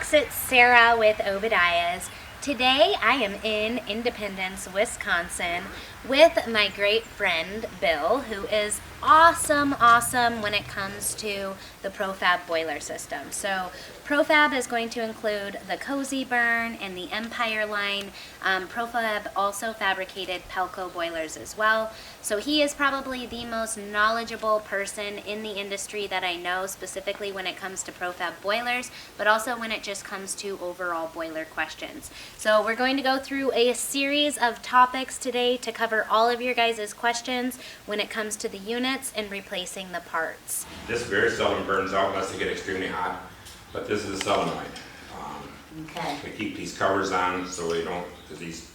folks, it's Sarah with Obadiah's. Today I am in Independence, Wisconsin with my great friend Bill, who is awesome when it comes to the Profab boiler system. So Profab is going to include the Cozeburn and the Empyre line. Profab also fabricated Pelco boilers as well. So he is probably the most knowledgeable person in the industry that I know, specifically when it comes to Profab boilers, but also when it just comes to overall boiler questions. So we're going to go through a series of topics today to cover all of your guys' questions when it comes to the units and replacing the parts. This very seldom burns out unless they get extremely hot, but this is a solenoid. Okay. We keep these covers on so they don't, because these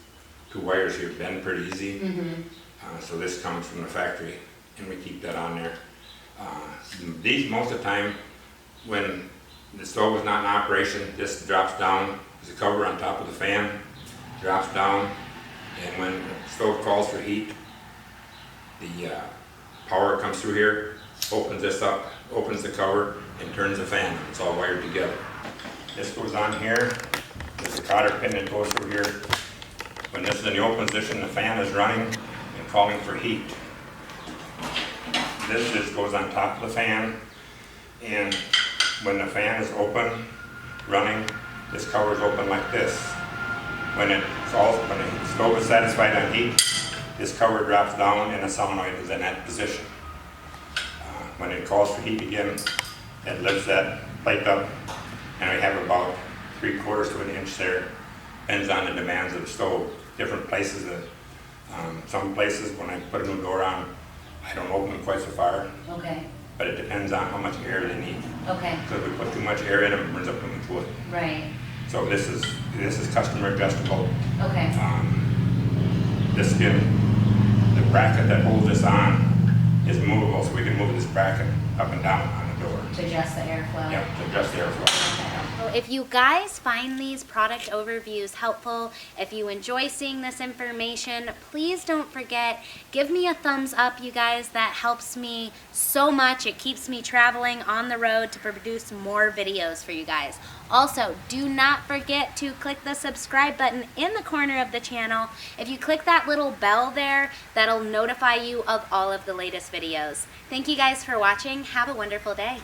two wires here bend pretty easy. So this comes from the factory and we keep that on there. These, most of the time, when the stove is not in operation, this drops down. There's a cover on top of the fan, drops down, and when the stove calls for heat, the power comes through here, opens this up, opens the cover, and turns the fan. It's all wired together. This goes on here. There's a cotter pin that goes through here. When this is in the open position, the fan is running and calling for heat. This just goes on top of the fan, and when the fan is open, running, this cover is open like this. When the stove is satisfied on heat, this cover drops down and the solenoid is in that position. When it calls for heat again, it lifts that plate up, and we have about 3/4 to an inch there. Depends on the demands of the stove. Different places, some places when I put a new door on, I don't open them quite so far. Okay. But it depends on how much air they need. Okay. So if we put too much air in them, it burns up too much wood. Right. So this is customer adjustable. Okay. This skin, the bracket that holds this on is movable, so we can move this bracket up and down on the door. To adjust the airflow. Yeah, to adjust the airflow. Okay. So if you guys find these product overviews helpful, if you enjoy seeing this information, please don't forget, give me a thumbs up, you guys. That helps me so much. It keeps me traveling on the road to produce more videos for you guys. Also, do not forget to click the subscribe button in the corner of the channel. If you click that little bell there, that'll notify you of all of the latest videos. Thank you guys for watching. Have a wonderful day.